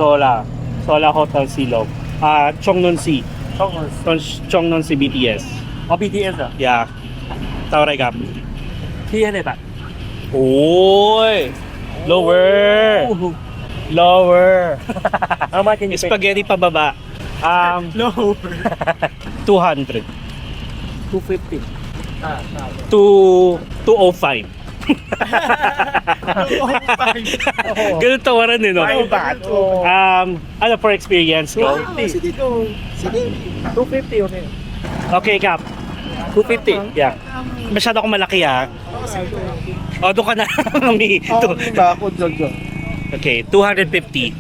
Speaker 1: Sola Hotel Silog. Chongnon Si. Chongnon Si BTS.
Speaker 6: BTS 啊
Speaker 1: Yeah. Tao ray gap.
Speaker 6: ，TN 吧，
Speaker 1: Oy! Lower! Lower!
Speaker 6: How much can you pay?
Speaker 1: Spaghetti pababa.
Speaker 2: Lower.
Speaker 1: 200.
Speaker 6: 250.
Speaker 1: 205. Ganun tawaran eh, no? Ano for experience ko?
Speaker 2: Sige, go. Sige.
Speaker 6: 250 okay.
Speaker 1: Okay, Kap. 250. Yeah. Masyado akong malaki, ha? O, doon ka na. Mi.
Speaker 2: ba ako dyan?
Speaker 1: Okay, 250.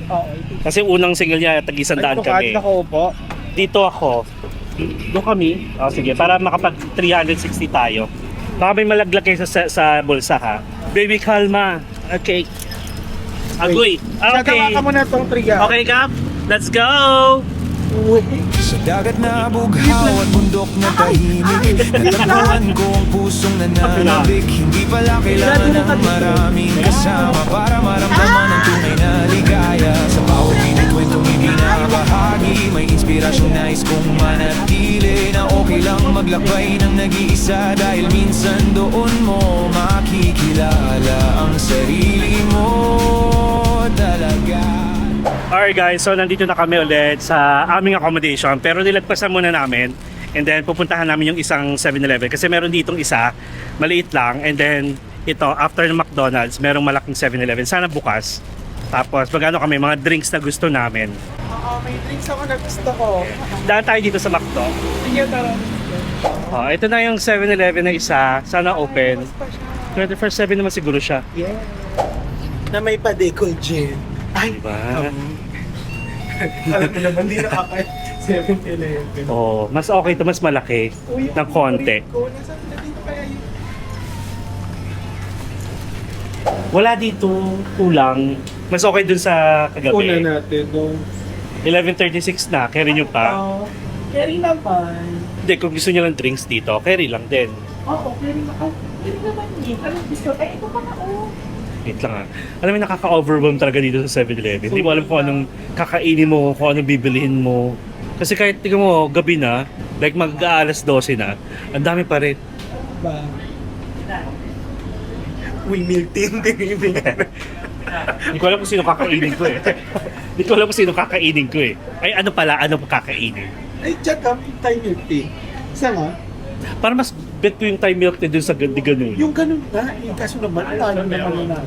Speaker 1: Kasi unang single niya, tag-100 kami.
Speaker 2: po.
Speaker 1: Dito ako. Doon kami. O, sige, para makapag 360 tayo. Baka may malaglag kayo sa bulsa, ha? Baby, kalma. Okay. Agoy. Okay.
Speaker 2: Sagawa ka muna itong triga.
Speaker 1: Okay, Kap. Let's go!
Speaker 3: Sa dagat na bughaw at bundok na tahimik, natagpuan ko ang pusong nananabik. Hindi pala kailangan ng maraming kasama para maramdaman ang tunay na ligaya. Sa bawat kwentong ibinabahagi, may inspirasyong nais kong manatili. Na okay lang maglakbay ng nag-iisa, dahil minsan doon mo makikilala ang sarili mo talaga.
Speaker 1: Alright guys, so nandito na kami ulit sa aming accommodation, pero nilagpasan muna namin and then pupuntahan namin yung isang 7-Eleven kasi meron ditong isa, maliit lang, and then ito, after ng McDonald's, merong malaking 7-Eleven, sana bukas. Tapos magano kami, mga drinks na gusto namin.
Speaker 2: Oo, may drinks ako na gusto ko.
Speaker 1: Daan tayo dito sa McDo.
Speaker 2: Sige, tara.
Speaker 1: Ito na yung 7-Eleven na isa, sana open. 24/7 naman siguro siya.
Speaker 2: Yeah. Na may pa-deco gin. Ay,
Speaker 1: Diba?
Speaker 2: alam mo naman, di nakaka 7-Eleven.
Speaker 1: Oh, mas okay to, mas malaki
Speaker 2: Uy,
Speaker 1: ng konti.
Speaker 2: ko, nasaan na dito kaya yun?
Speaker 1: Wala dito kulang. Mas okay dun sa kagabi.
Speaker 2: Una natin, no?
Speaker 1: 11:36 na, carry nyo pa.
Speaker 2: Carry naman.
Speaker 1: Hindi, kung gusto nyo lang drinks dito, carry lang din.
Speaker 2: Oo, carry naman. Carry naman yun. Anong gusto? Ay, ito pa na, oh.
Speaker 1: Wait lang Alam mo, nakaka-overwhelm talaga dito sa 7-Eleven. Hindi mo alam kung anong kakainin mo, kung anong bibilihin mo. Kasi kahit tingnan mo, gabi na, like mag-aalas 12 na, ang dami pa rin.
Speaker 2: Ba? Uy, milk tin din.
Speaker 1: Hindi ko alam kung sino kakainin ko eh. Hindi ko alam kung sino kakainin ko eh. Ay, ano pala, ano pa kakainin?
Speaker 2: Ay, check up yung Thai milk tea. Isa nga.
Speaker 1: Para mas bet ko yung Thai milk tea dun sa di ganun.
Speaker 2: Yung ganun na, eh, kaso naman, tayo naman na.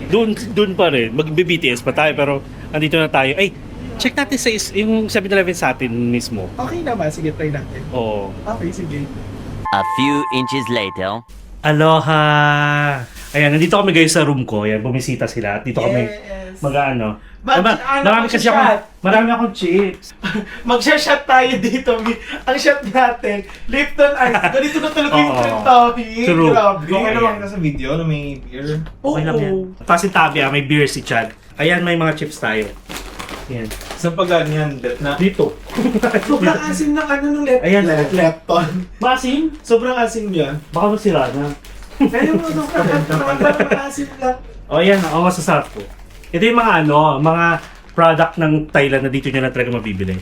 Speaker 1: Doon pa rin. Mag-BTS pa tayo, pero andito na tayo. Ay, check natin sa yung 7-Eleven sa atin mismo.
Speaker 2: Okay naman, sige, try natin.
Speaker 1: Oo.
Speaker 2: Okay, sige.
Speaker 5: A few inches later.
Speaker 1: Aloha! Ayan, nandito kami guys sa room ko. Ayan, bumisita sila. At dito kami
Speaker 2: Yes.
Speaker 1: mag-ano.
Speaker 2: Ano,
Speaker 1: Marami akong chips.
Speaker 2: Mag-shot tayo dito. Ang shot natin, Lipton Ice. Ganito na talaga yung
Speaker 1: Oo.
Speaker 2: trend topic.
Speaker 1: True.
Speaker 2: Grabe.
Speaker 4: Okay naman kita sa video na may beer.
Speaker 1: Okay lang yan. Tapos si Tabi, may beer si Chad. Ayan, may mga chips tayo. Ayan.
Speaker 4: Saan pa galing yan? Bet na?
Speaker 1: Dito.
Speaker 2: Sobrang asim ng ano nung
Speaker 1: Ayan.
Speaker 2: Lepton.
Speaker 1: Masim?
Speaker 2: Sobrang asim niya.
Speaker 1: Baka masira na.
Speaker 2: Kaya mo nung sobrang asim lang.
Speaker 1: O ayan, masasarap po. Ito yung mga mga product ng Thailand na dito nyo na talaga mabibili.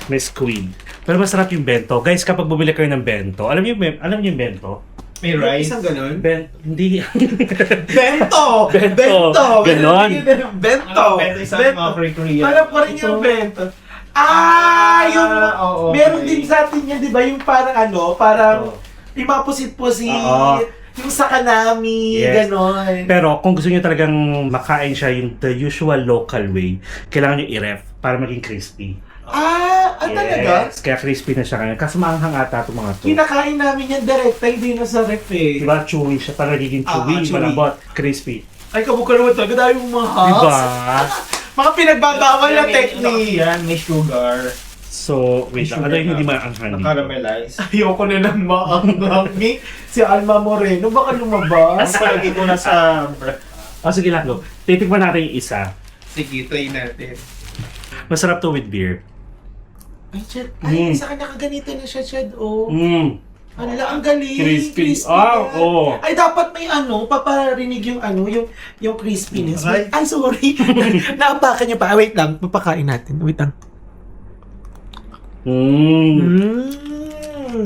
Speaker 1: May squid. Pero masarap yung bento. Guys, kapag bumili kayo ng bento, alam niyo yung bento?
Speaker 4: May rice.
Speaker 2: Isang ganun.
Speaker 1: Hindi.
Speaker 2: Bento!
Speaker 1: Bento! Ganon.
Speaker 2: Bento!
Speaker 4: Bento isa ng mga Korean.
Speaker 2: Alam ko rin yung bento. Yung
Speaker 4: oo,
Speaker 2: meron
Speaker 4: okay.
Speaker 2: din sa atin yan, di ba? Yung parang parang yung mga pusit-pusit,
Speaker 1: Oo.
Speaker 2: yung sa kanami,
Speaker 1: Yes.
Speaker 2: ganon.
Speaker 1: Pero kung gusto niyo talagang makain siya yung the usual local way, kailangan niyo i-ref para maging crispy.
Speaker 2: Ah, talaga?
Speaker 1: Yes, kaya crispy na siya ngayon. Kasi maanghang ata itong mga to.
Speaker 2: Kinakain namin yan direkta, hindi na sa ref eh.
Speaker 1: Diba, chewy siya. Parang nagiging chewy,
Speaker 2: chewy.
Speaker 1: malambot, crispy.
Speaker 2: Ay, kabuka naman talaga. Dahil yung mga hacks.
Speaker 1: Diba?
Speaker 2: Mga pinagbabawal na technique.
Speaker 4: Yan, may sugar.
Speaker 1: So, wait lang. Ano yung hindi maanghang dito?
Speaker 4: Caramelize.
Speaker 2: Ayoko na ng maanghang. Si Alma Moreno, baka lumabas.
Speaker 4: Palagi ko na sa...
Speaker 1: Oh, sige lang, go. Titikman natin yung isa.
Speaker 4: Sige, try natin.
Speaker 1: Masarap to with beer.
Speaker 2: Ay, Chad. Ay,
Speaker 1: Mm.
Speaker 2: sa kanya kaganito na siya, Chad. Oh. Ano lang, ang galing.
Speaker 1: Crispy.
Speaker 2: na.
Speaker 1: Oo.
Speaker 2: Ay, dapat may paparinig yung yung crispiness.
Speaker 4: Ay.
Speaker 2: Ay, sorry. Naapakan niyo pa. Wait lang, papakain natin. Wait lang.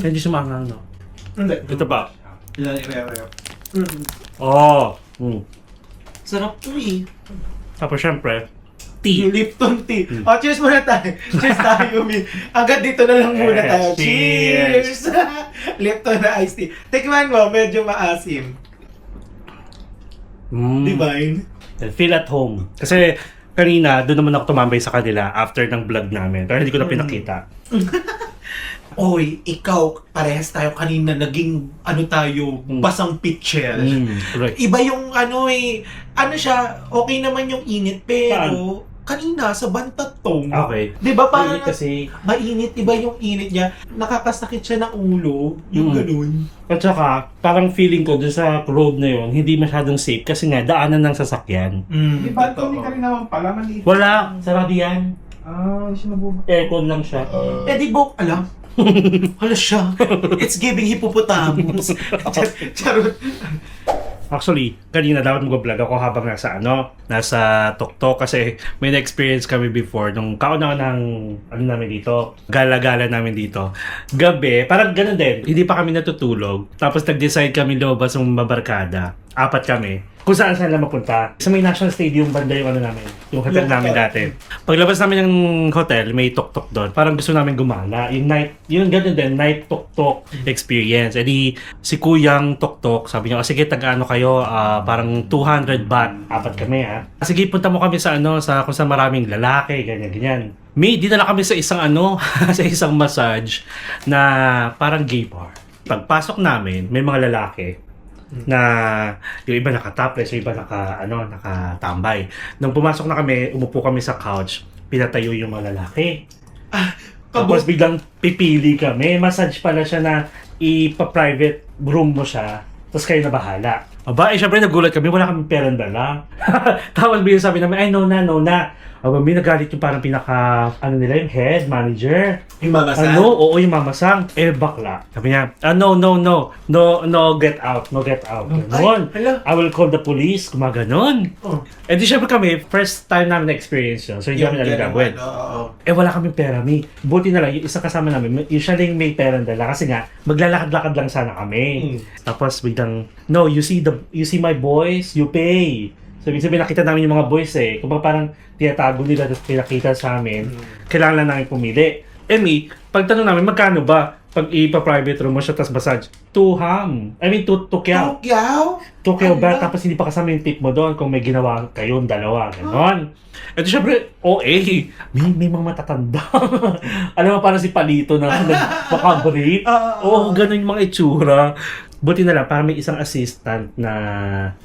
Speaker 1: Hindi siya maanghang, no?
Speaker 2: Hindi.
Speaker 1: Ito ba?
Speaker 4: Yan, i-re-re.
Speaker 1: Oh.
Speaker 2: Sarap to eh.
Speaker 1: Tapos syempre,
Speaker 2: Tea. Lipton tea. Oh, cheers muna tayo. Cheers tayo, Mi. Hanggang dito na lang muna tayo.
Speaker 1: Cheers.
Speaker 2: Cheers! Lipton na iced tea. Tikman mo, medyo maasim. Divine.
Speaker 1: Feel at home. Kasi kanina, doon naman ako tumambay sa kanila after ng vlog namin. Pero hindi ko na pinakita.
Speaker 2: Oy, ikaw, parehas tayo kanina, naging tayo, basang pitchel.
Speaker 1: Correct.
Speaker 2: Iba yung ano siya, okay naman yung init, pero kanina sa bantatong.
Speaker 1: Okay.
Speaker 2: Di ba parang
Speaker 1: Kasi,
Speaker 2: mainit, iba yung init niya, nakakasakit siya ng ulo, yung ganun.
Speaker 1: at saka, parang feeling ko doon sa road na yun, hindi masyadong safe kasi nga, daanan ng sasakyan.
Speaker 4: Di ba, Tony ka rin naman pala, maliit.
Speaker 1: Wala, sarado yan.
Speaker 4: Hindi siya nabubak.
Speaker 1: Aircon lang siya.
Speaker 2: Eh di Bok, alam? Hala siya. It's giving hippopotamus. Charot.
Speaker 1: Actually, kanina dapat mag-vlog ako habang nasa Toktok kasi may na-experience kami before nung kauna-unang namin dito, gala-gala namin dito. Gabi, parang ganun din, hindi pa kami natutulog. Tapos nag-decide kami lumabas ng mabarkada. 4 kami. Kung saan lang mapunta. Sa may National Stadium banda yung namin, yung hotel namin dati. Paglabas namin ng hotel, may tok-tok doon. Parang gusto namin gumala. Yung ganun din, night tok-tok experience. E di, si Kuyang tok-tok, sabi niya, sige, taga-ano kayo, parang 200 baht. 4 kami, ha. Sige, punta mo kami sa kung saan maraming lalaki, ganyan. May, dinala kami sa isang sa isang massage na parang gay bar. Pagpasok namin, may mga lalaki na yung iba naka-topless, yung iba nakatambay. Nung pumasok na kami, umupo kami sa couch, pinatayo yung mga lalaki. Tapos biglang pipili kami. Massage pala siya na ipa-private room mo siya, tapos kayo na bahala. Aba, syempre nagulat kami, wala kami perang dala. Tapos biglang sabi namin, ay no na. May nagalit yung parang nila, yung head manager.
Speaker 2: Yung mamasang?
Speaker 1: Oo, yung mamasang. Bakla. Sabi niya, no, get out. Ganon.
Speaker 2: Hala.
Speaker 1: I will call the police. Gumaganon. Eh di syempre kami, first time namin na-experience yun. So hindi namin alam gagawin. Wala kaming pera, Mi. Buti na lang, yung isa kasama namin, yung siya lang may pera dala. Kasi nga, maglalakad-lakad lang sana kami. Tapos biglang, no, you see my boys, you pay. Sabi nakita namin yung mga boys Kung parang tinatago nila at pinakita sa amin, kailangan lang namin pumili. Mi, pagtanong namin, magkano ba pag ipa-private room mo siya tas massage? 2 kyaw.
Speaker 2: Tukyaw?
Speaker 1: Ba? Tapos hindi pa kasama yung tip mo doon kung may ginawa kayong dalawa. Ganon. Ito syempre, may mga matatanda. Alam mo, parang si Palito na makabrate. Ganon yung mga itsura. Buti na lang, parang may isang assistant na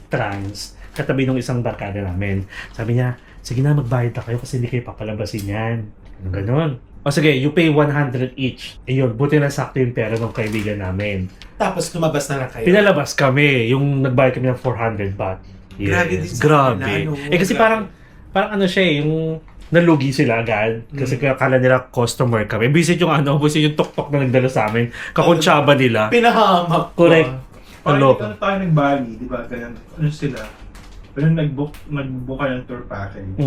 Speaker 1: trans katabi ng isang barkada namin. Sabi niya, sige na, magbayad na kayo kasi hindi kayo papalabasin yan. Ganon. O sige, you pay 100 each. Yun, buti na sakto yung pera ng kaibigan namin.
Speaker 2: Tapos lumabas na lang kayo.
Speaker 1: Pinalabas kami, yung nagbayad kami ng 400 baht. Yes.
Speaker 2: Grabe din sa
Speaker 1: Grabe.
Speaker 2: kanila,
Speaker 1: Kasi parang yung nalugi sila agad. Kasi akala nila customer kami. Visit yung tok-tok na nagdala sa amin. Kakuntsaba nila.
Speaker 2: Pinahamak.
Speaker 1: Correct.
Speaker 4: Parang tayo nag-Bali, di ba? Ganun. Ano sila? Pero nag-book ka ng tour package.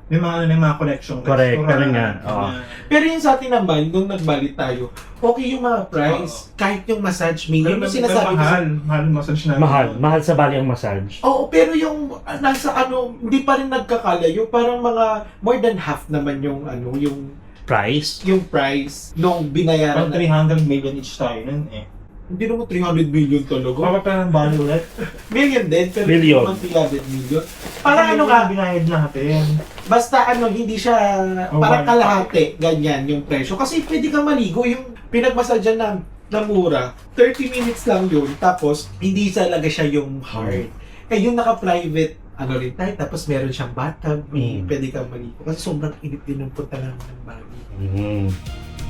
Speaker 4: May mga connection.
Speaker 1: Correct. Parang nga.
Speaker 2: Pero yung sa atin naman, nung nagbalik tayo, okay yung mga price. Kahit yung massage me, yun yung sinasabi ko.
Speaker 4: Mahal massage namin.
Speaker 1: Mahal sa Bali ang massage.
Speaker 2: Oo, pero yung nasa hindi pa rin nagkakalayo. Parang mga more than half naman yung
Speaker 1: Price?
Speaker 2: yung price nung binayaran.
Speaker 4: Parang 300 million each tayo nun
Speaker 2: Hindi naman 300 million talaga.
Speaker 4: Bakit pa ng Bali ulit?
Speaker 2: Million din, pero
Speaker 1: Million.
Speaker 2: hindi naman 300 million. Parang ano nga,
Speaker 4: binayad natin.
Speaker 2: basta ano, hindi siya,
Speaker 4: Oh,
Speaker 2: parang
Speaker 4: one.
Speaker 2: kalahati, ganyan yung presyo. Kasi pwede kang maligo, yung pinagmasadyan na mura, 30 minutes lang yun, tapos hindi talaga siya yung hard. Eh yung naka-private, ano rin tayo, tapos meron siyang bathtub, pwede kang maligo. Kasi sobrang init din ng punta namin ng Bali.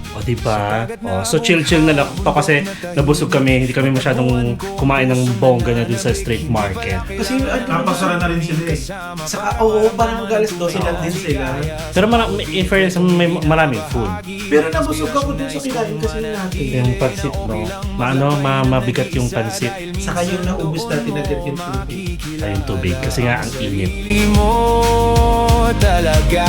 Speaker 1: O diba? O, so chill-chill na lang to kasi nabusog kami, hindi kami masyadong kumain ng bongga na dun sa street market.
Speaker 2: Kasi ano,
Speaker 4: Napasara na rin sila eh.
Speaker 2: saka oo, parang galas 12 lang din sila.
Speaker 1: Pero in fairness, may maraming food.
Speaker 2: Pero nabusog ako dun sa kinain kasi natin.
Speaker 1: Yung pansit, no? Mabigat yung pansit
Speaker 2: Saka yung naubos natin agad yung tubig.
Speaker 1: ay yung tubig kasi nga ang init.
Speaker 3: Mo talaga